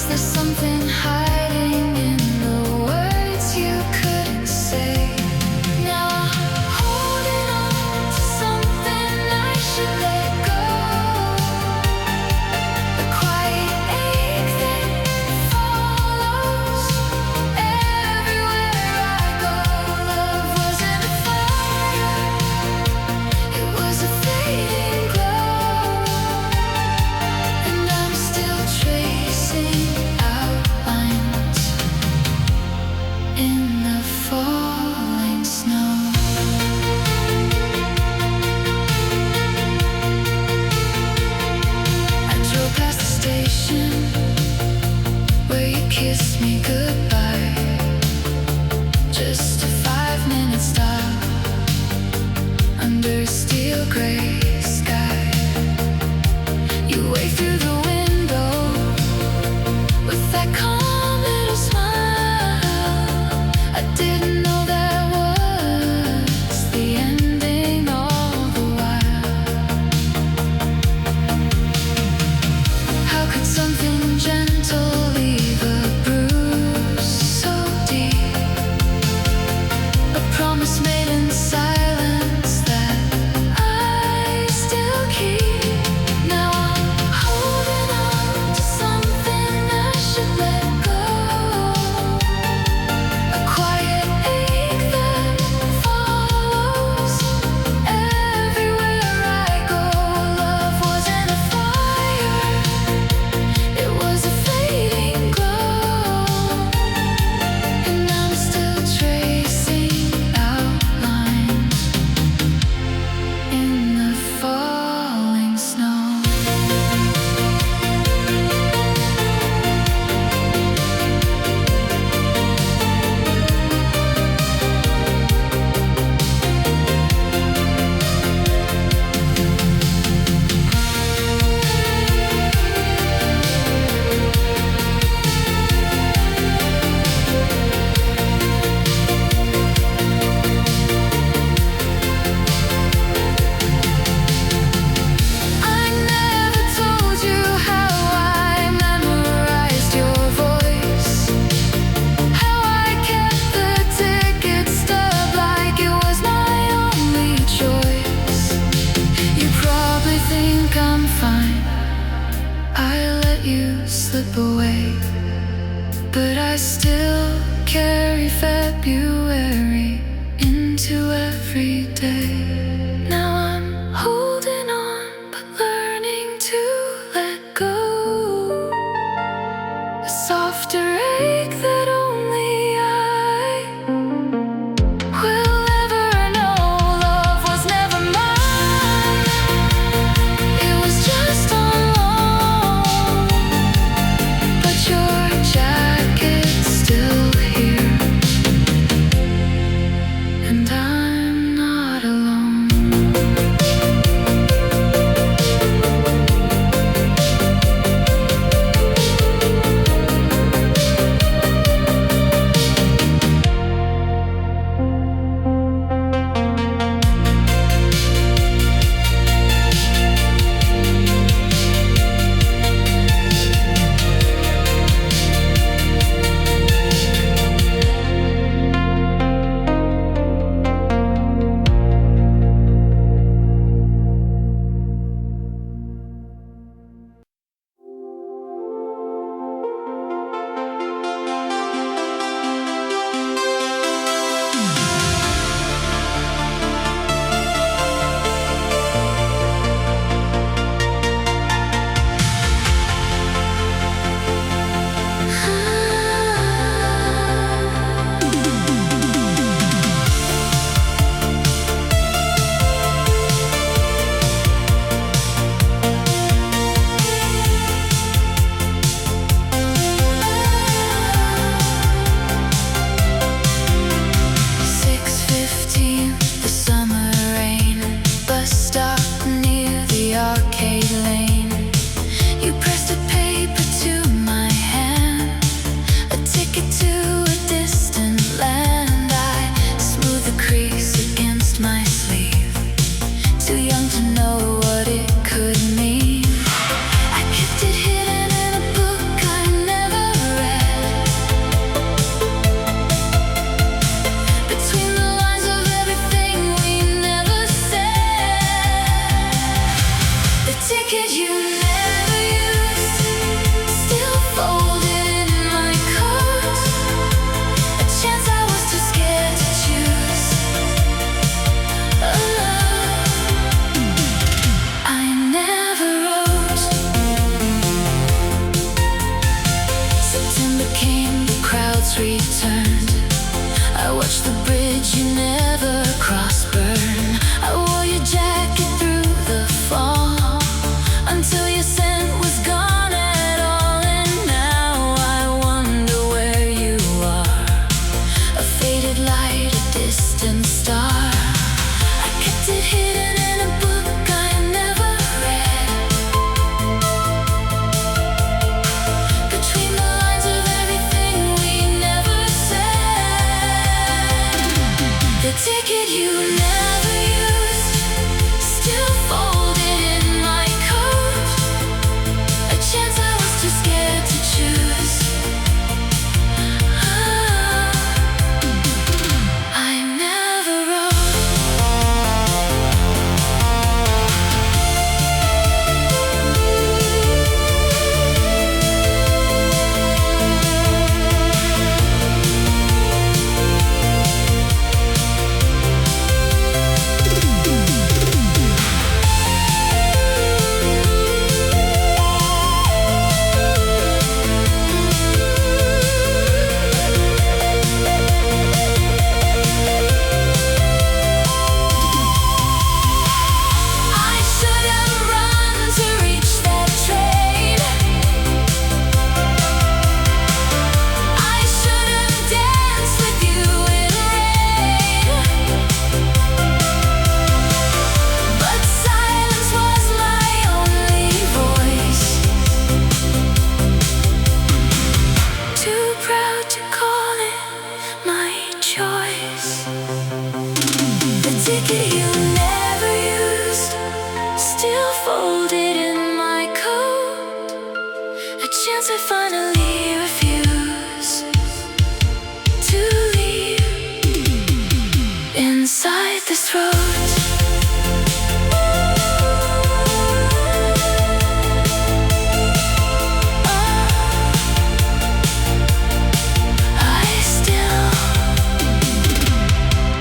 there something hiding in the words you couldn't say? Now I'm holding on to something I should let go. A quiet ache that follows everywhere I go. Love wasn't a fire, it was a fading glow. And I'm still tracing outlines in the falling snow. I drove past the station where you kissed me goodbye. Just a 5-minute stop under a steel gray sky. You waved through the window with that calm little smile. I didn't know that was the ending all the while. How could something gentle leave a bruise so deep? A promise made in silence that I still keep. Now I'm holding on to something I should let go. A quiet ache that follows everywhere I go. Love wasn't a fire, it was a fading glow. And I'm still tracing outlines in the falling snow. I never told you how I memorized your voice, how I kept the ticket stub like it was my only choice. You probably think I'm fine, I let you slip away, but I still carry February into every day. Now I'm holding on, but learning to let go. A softer ache that only I will ever know. Love was never mine, it was just on loan. But your jacket's still here, and I'm not alone. finally refuse to leave inside this throat. I still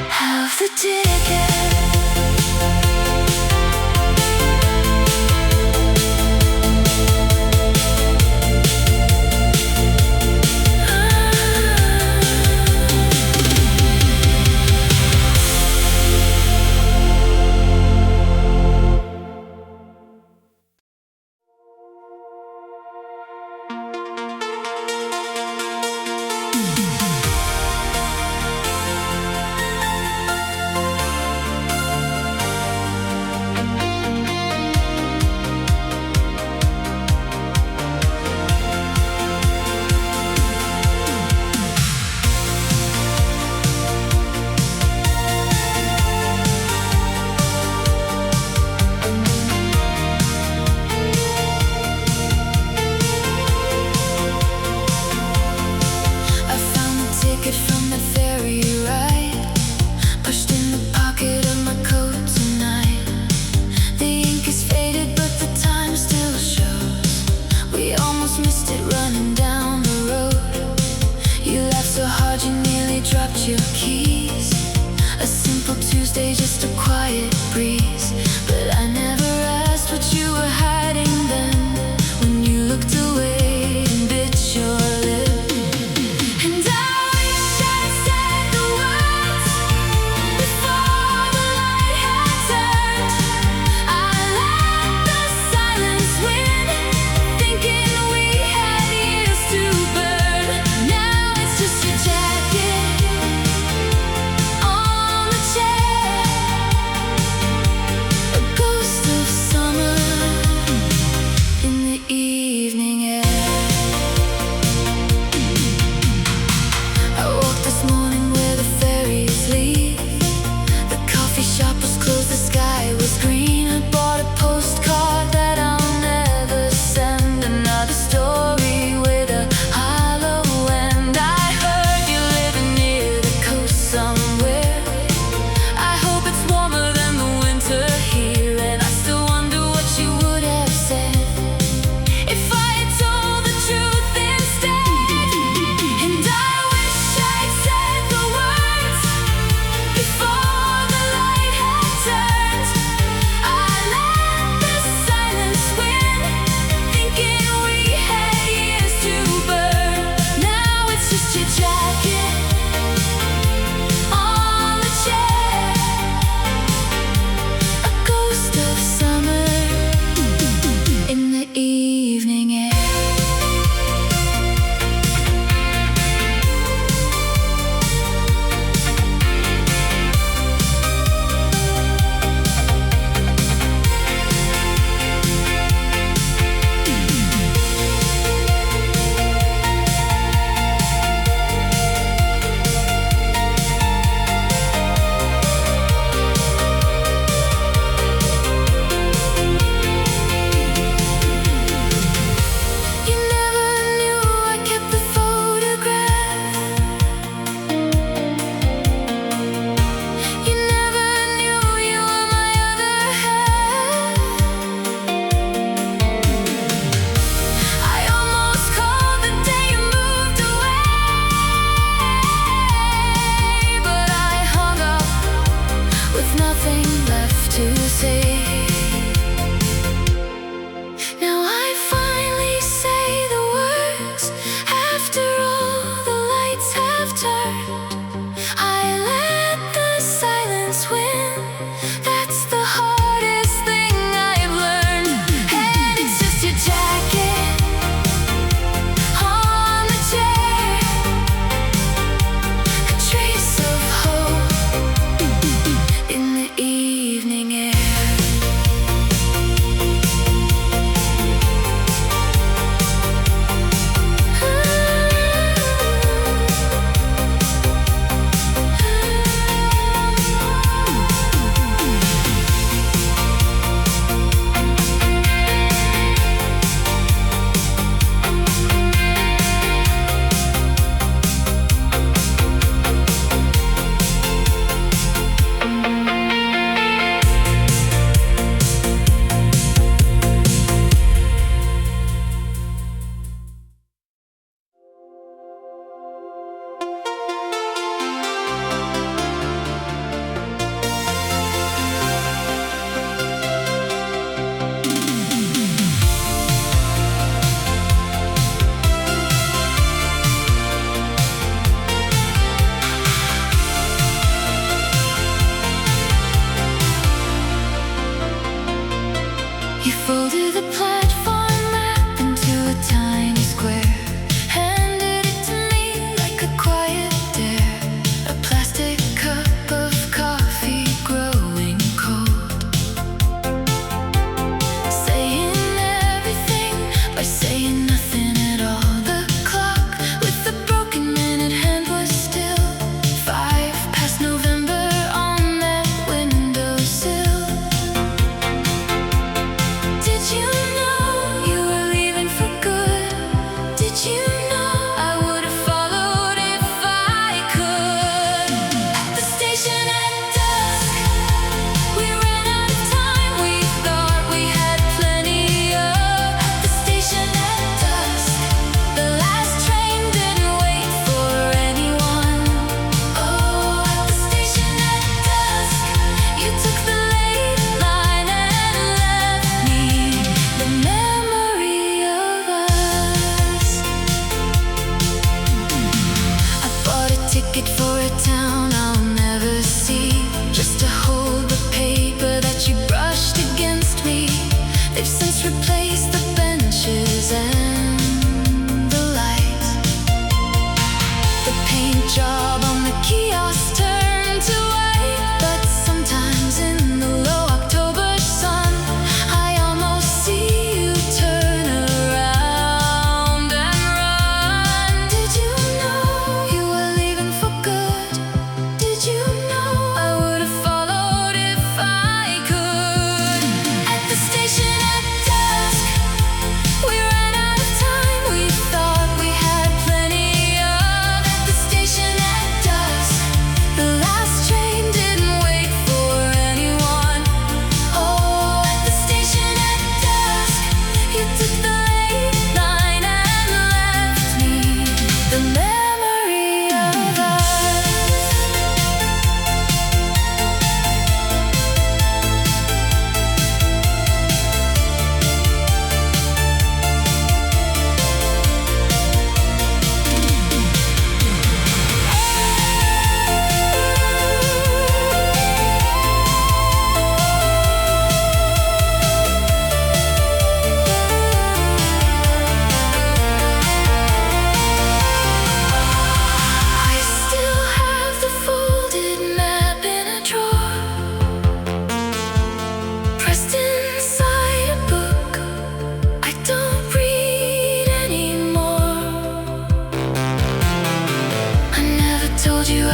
have the ticket.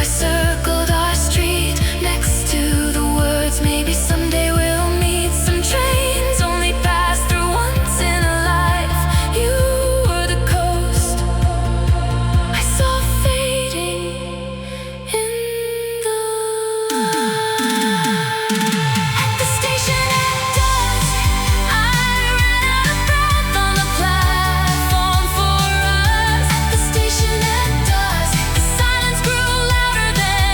I circled our street next to the words, maybe someday we'll meet. Some trains only pass through once in a life. You were the coast I saw fading in the light. At the station at dusk, I ran out of breath on the platform for us. At the station at dusk, the silence grew louder than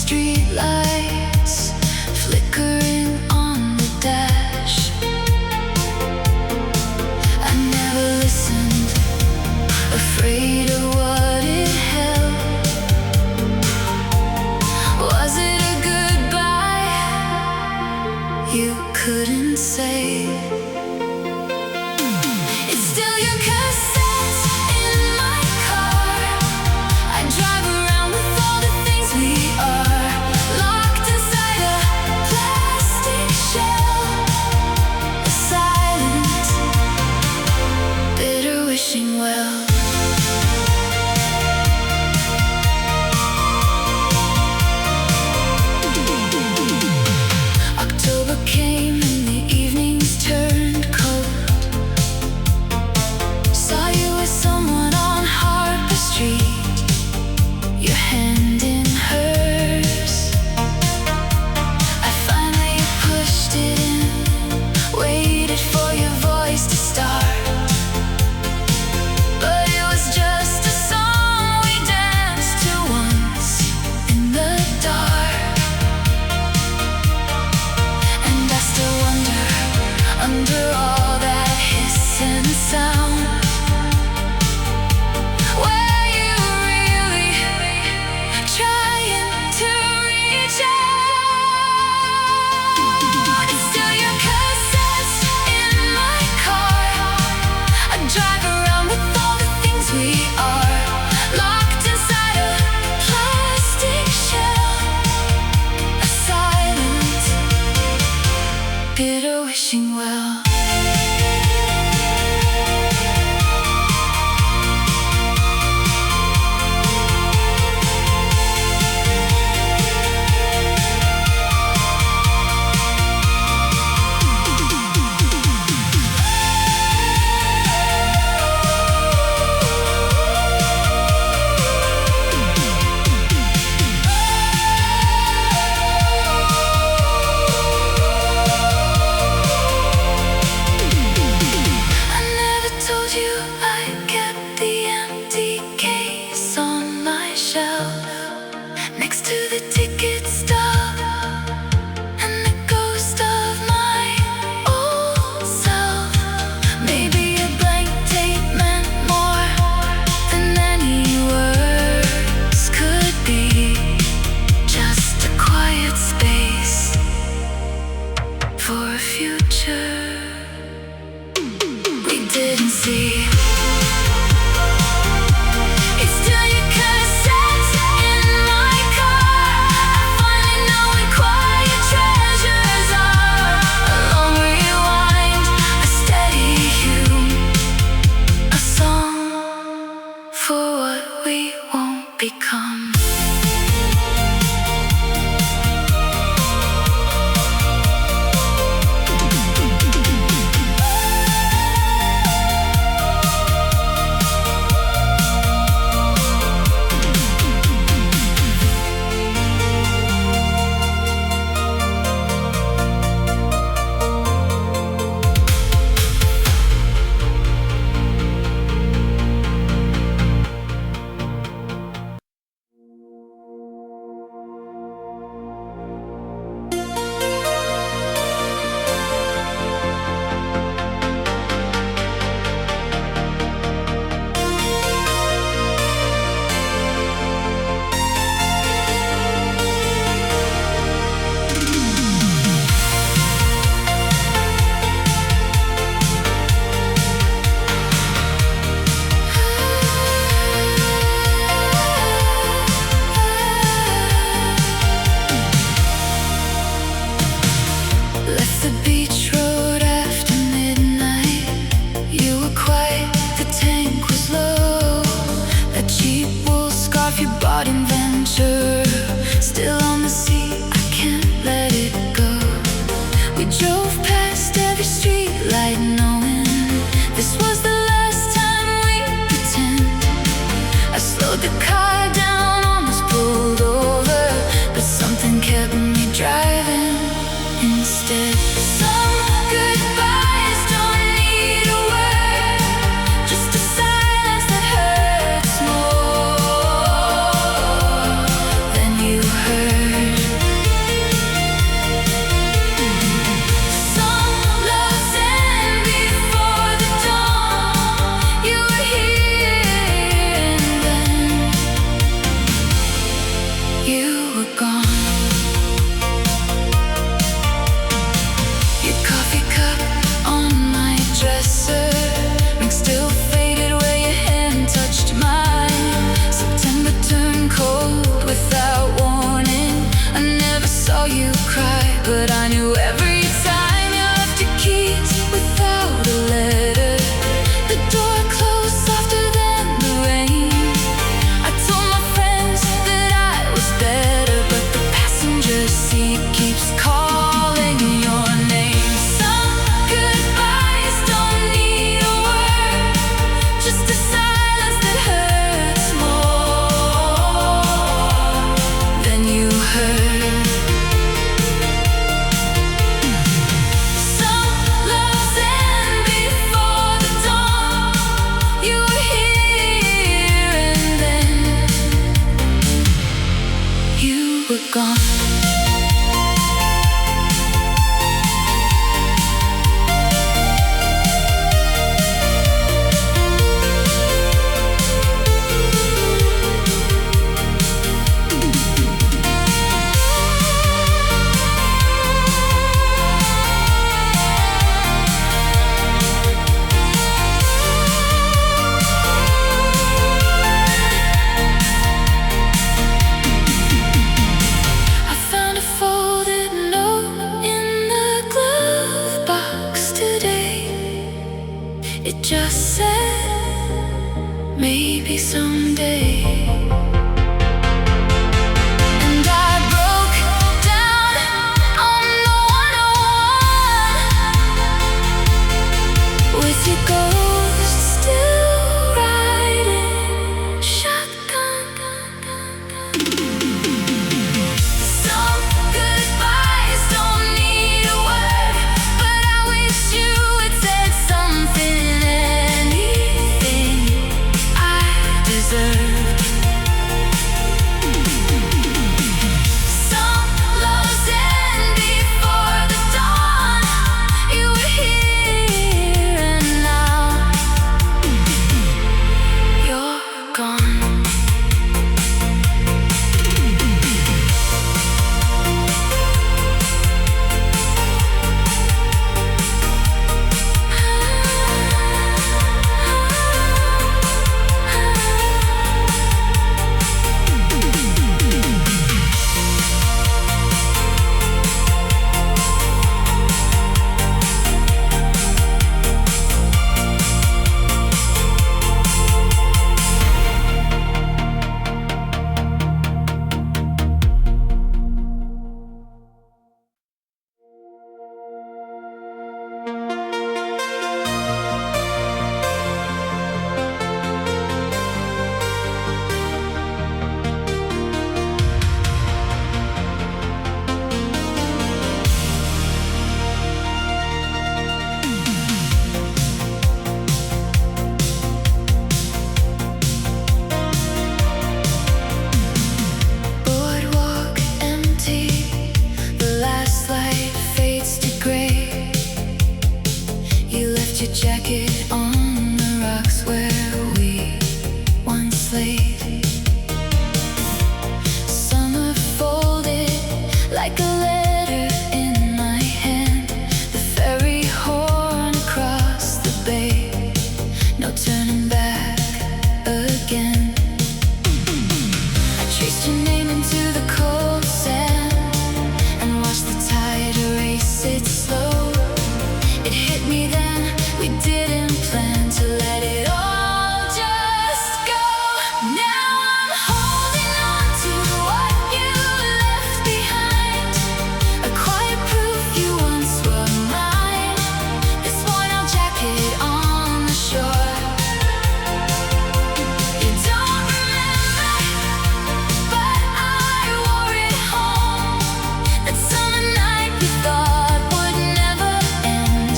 street lights flickering on the dash. I never listened, afraid of what it held. Was it a goodbye you couldn't say? It's still your cassette in my car. I drive around with all the things we are, locked were gone. It just said, maybe someday. And I broke down on the 101 with your ghost still riding shotgun. Some goodbyes don't need a word, but I wish you had said something. Some loves end before the dawn. You were here and now you're gone. Your jacket on the rocks where we once laid. Summer folded like a letter in my hand. The ferry horn across the bay. No turning back again. I traced your name into the cold sand and watched the tide erase it slow. It hit me then. We didn't plan to let it all just go. Now I'm holding on to what you left behind. A quiet proof you once were mine. This worn-out jacket on the shore. You don't remember, but I wore it home. That summer night we thought would never end.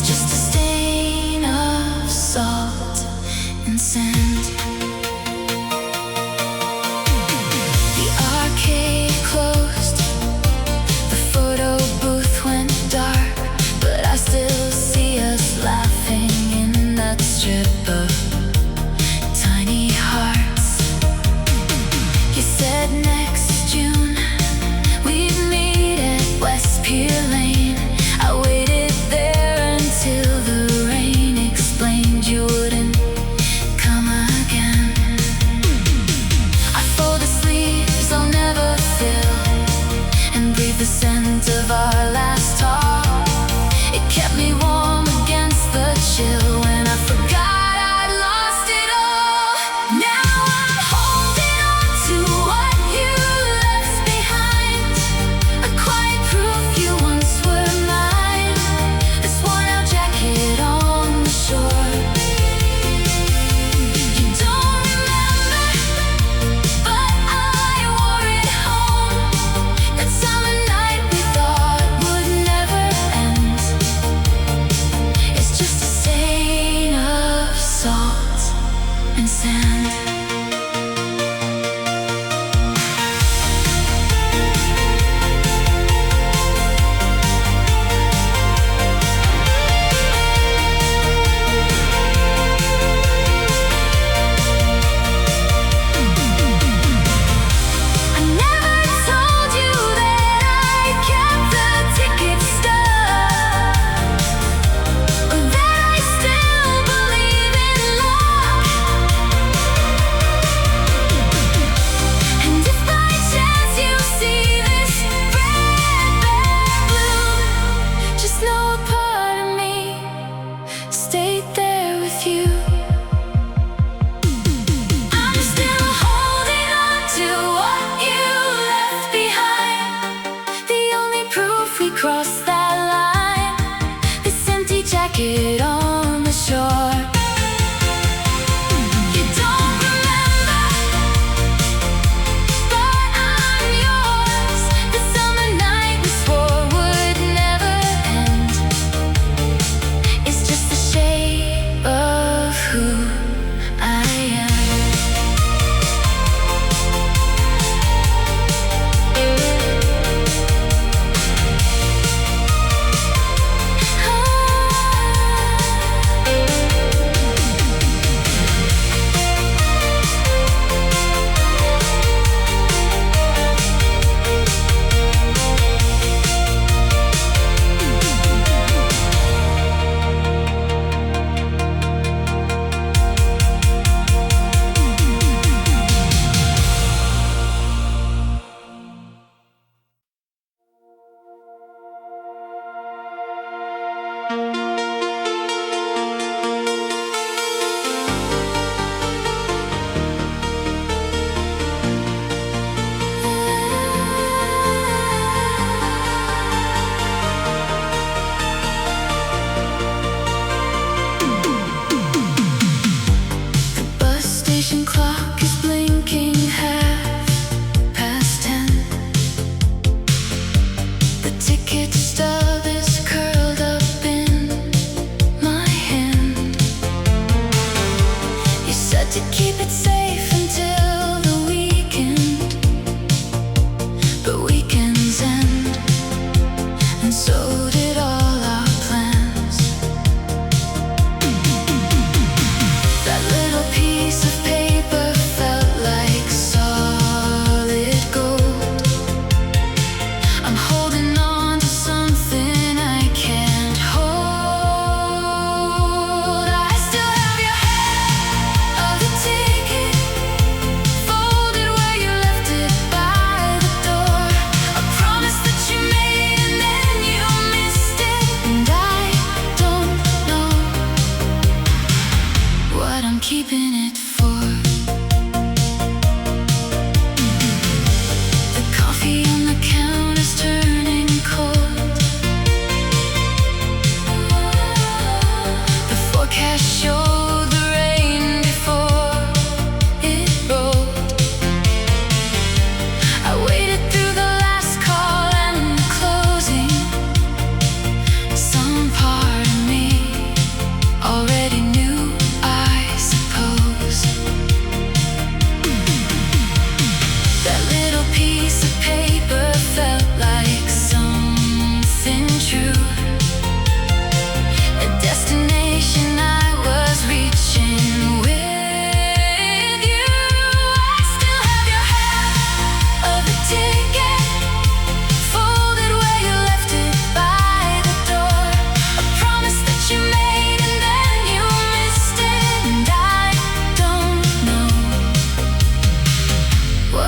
Just a stain of salt and sand. The arcade closed, the photo booth went dark, but I still see us laughing in that strip of tiny hearts. You said next June we'd meet at West Pier Lane. I waited there until the rain explained you wouldn't come again. I fold the sleeves I'll never fill and breathe the scent of our last talk. It kept me warm against the chill when I forgot I'd lost it all. Now I'm holding on to what you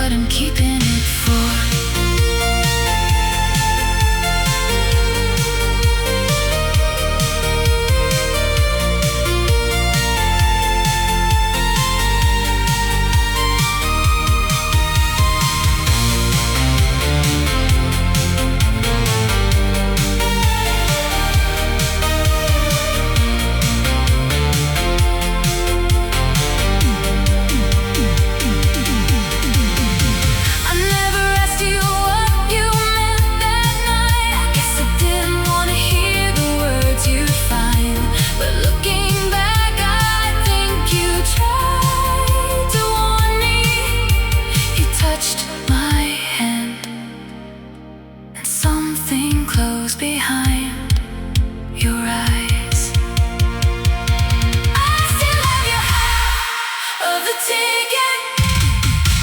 what I'm keeping it for. Something close behind your eyes. I still have your half of the ticket.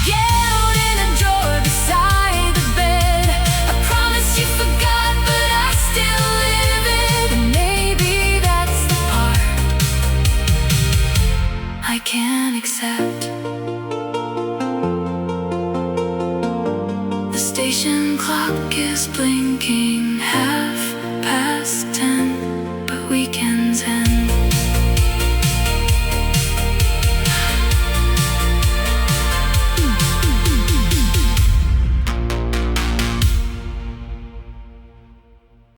Get out in a drawer beside the bed. I promise you forgot, but I still live it. And maybe that's the part I can't accept. The station clock is blinking 10:30.